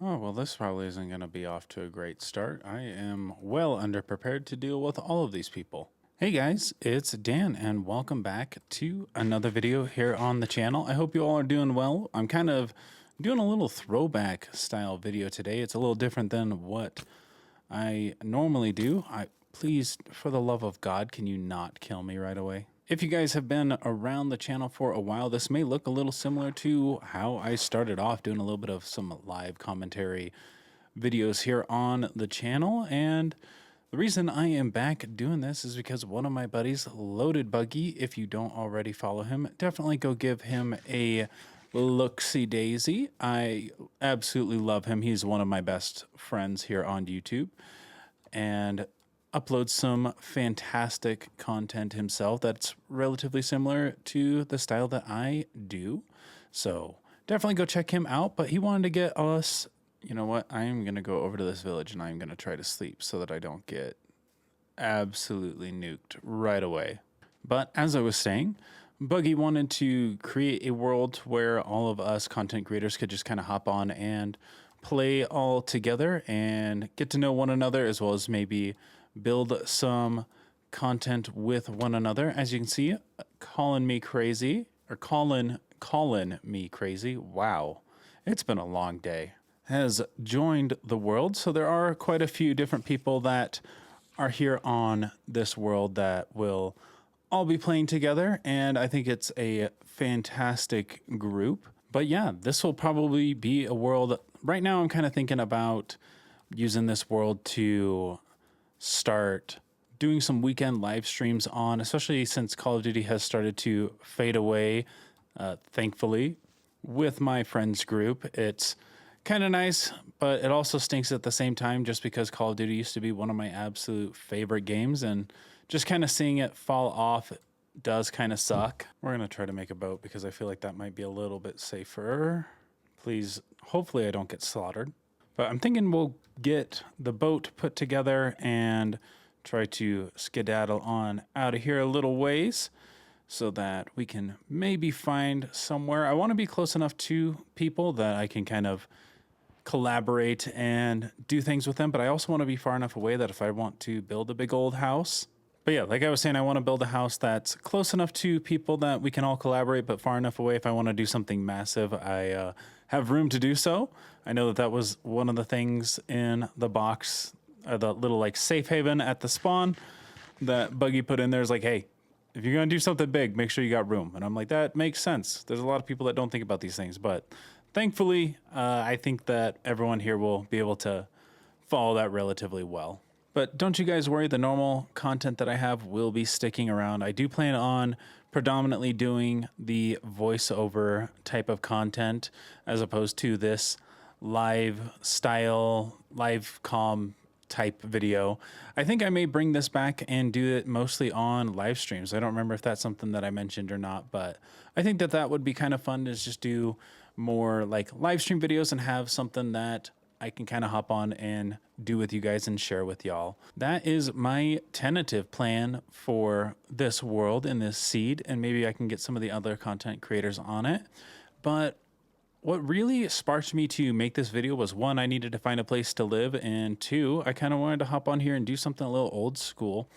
Oh, well, this probably isn't going to be off to a great start. I am well underprepared to deal with all of these people. Hey guys, it's Dan, and welcome back to another video here on the channel. I hope you all are doing well. I'm kind of doing a little throwback style video today. It's a little different than what I normally do. Please, for the love of God, can you not kill me right away? If you guys have been around the channel for a while, this may look a little similar to how I started off doing a little bit of some live commentary videos here on the channel. And the reason I am back doing this is because one of my buddies, Loaded Buggy, if you don't already follow him, definitely go give him a look-see daisy. I absolutely love him. He's one of my best friends here on YouTube and uploads some fantastic content himself that's relatively similar to the style that I do. So definitely go check him out. But he wanted to get us, you know what? I am going to go over to this village and I'm going to try to sleep so that I don't get absolutely nuked right away. But as I was saying, Buggy wanted to create a world where all of us content creators could just kind of hop on and play all together and get to know one another, as well as maybe build some content with one another. As you can see, calling me crazy. Wow, it's been a long day. Has joined the world. So there are quite a few different people that are here on this world that will all be playing together, and I think it's a fantastic group. But yeah, this will probably be a world. Right now I'm kind of thinking about using this world to start doing some weekend live streams on, especially since Call of Duty has started to fade away, thankfully, with my friends group. It's kind of nice, but it also stinks at the same time, just because Call of Duty used to be one of my absolute favorite games, and just kind of seeing it fall off does kind of suck. We're going to try to make a boat because I feel like that might be a little bit safer. Please, hopefully I don't get slaughtered. But I'm thinking we'll get the boat put together and try to skedaddle on out of here a little ways so that we can maybe find somewhere. I want to be close enough to people that I can kind of collaborate and do things with them, but I also want to be far enough away that if I want to build a big old house. But yeah, like I was saying, I want to build a house that's close enough to people that we can all collaborate, but far enough away if I want to do something massive, I have room to do so. I know that that was one of the things in the box, the little like safe haven at the spawn that Buggy put in there is like, hey, if you're going to do something big, make sure you got room. And I'm like, that makes sense. There's a lot of people that don't think about these things, but thankfully, I think that everyone here will be able to follow that relatively well. But don't you guys worry, the normal content that I have will be sticking around. I do plan on predominantly doing the voiceover type of content as opposed to this live style, live comm type video. I think I may bring this back and do it mostly on live streams. I don't remember if that's something that I mentioned or not, but I think that that would be kind of fun to just do more like live stream videos and have something that I can kind of hop on and do with you guys and share with y'all. That is my tentative plan for this world and this seed, and maybe I can get some of the other content creators on it. But what really sparked me to make this video was, one, I needed to find a place to live, and two, I kind of wanted to hop on here and do something a little old school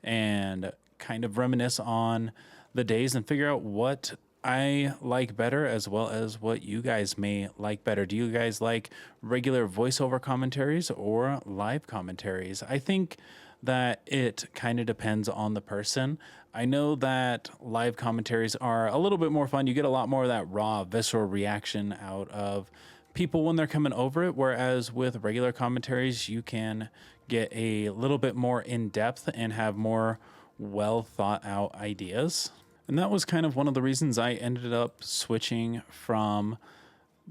and kind of reminisce on the days and figure out what I like better, as well as what you guys may like better. Do you guys like regular voiceover commentaries or live commentaries? I think that it kind of depends on the person. I know that live commentaries are a little bit more fun. You get a lot more of that raw, visceral reaction out of people when they're coming over it, whereas with regular commentaries, you can get a little bit more in depth and have more well thought out ideas. And that was kind of one of the reasons I ended up switching from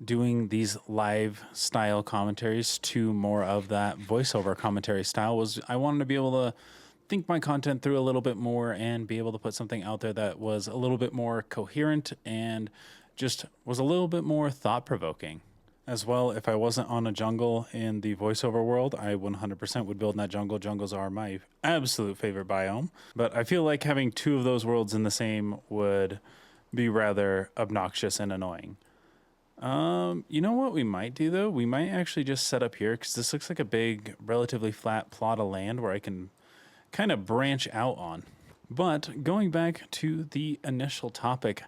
doing these live style commentaries to more of that voiceover commentary style. Was I wanted to be able to think my content through a little bit more and be able to put something out there that was a little bit more coherent and just was a little bit more thought-provoking. As well, if I wasn't on a jungle in the voiceover world, I 100% would build in that jungle. Jungles are my absolute favorite biome. But I feel like having two of those worlds in the same would be rather obnoxious and annoying. You know what we might do though? We might actually just set up here because this looks like a big, relatively flat plot of land where I can kind of branch out on. But going back to the initial topic,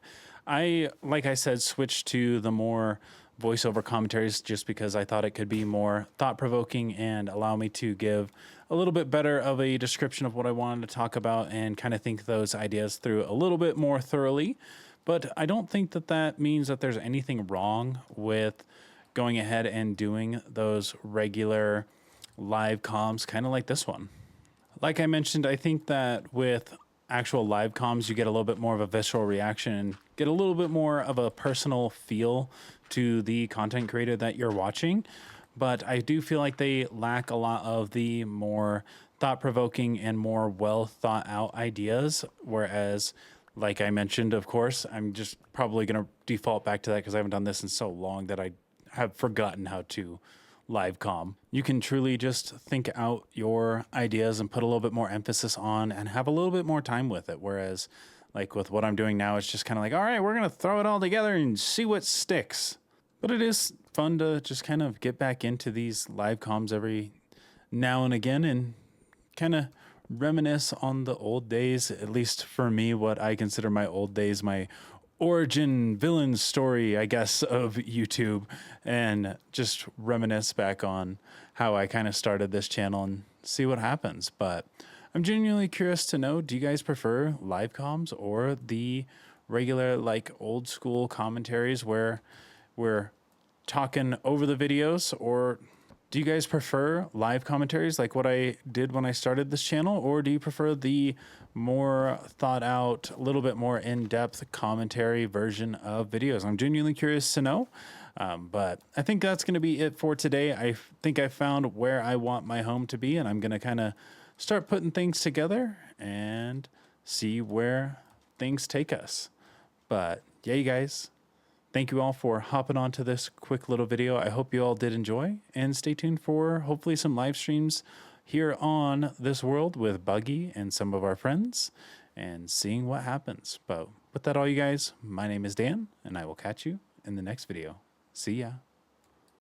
like I said, switched to the more voiceover commentaries just because I thought it could be more thought provoking and allow me to give a little bit better of a description of what I wanted to talk about and kind of think those ideas through a little bit more thoroughly. But I don't think that that means that there's anything wrong with going ahead and doing those regular live comms, kind of like this one. Like I mentioned, I think that with actual live comms, you get a little bit more of a visceral reaction and get a little bit more of a personal feel to the content creator that you're watching. But I do feel like they lack a lot of the more thought provoking and more well thought out ideas. Whereas, like I mentioned, of course, I'm just probably going to default back to that because I haven't done this in so long that I have forgotten how to live comm. You can truly just think out your ideas and put a little bit more emphasis on and have a little bit more time with it. Whereas, like with what I'm doing now, it's just kind of like, all right, we're going to throw it all together and see what sticks. But it is fun to just kind of get back into these live comms every now and again and kind of reminisce on the old days, at least for me, what I consider my old days, my origin villain story, I guess, of YouTube, and just reminisce back on how I kind of started this channel and see what happens. But I'm genuinely curious to know, do you guys prefer live comms or the regular, like, old school commentaries where we're talking over the videos? Or do you guys prefer live commentaries like what I did when I started this channel? Or do you prefer the more thought out, a little bit more in-depth commentary version of videos? I'm genuinely curious to know. But I think that's going to be it for today. I think I found where I want my home to be, and I'm going to kind of start putting things together and see where things take us. But yeah, you guys, thank you all for hopping onto this quick little video. I hope you all did enjoy, and stay tuned for hopefully some live streams here on this world with Buggy and some of our friends and seeing what happens. But with that all, you guys, my name is Dan, and I will catch you in the next video. See ya.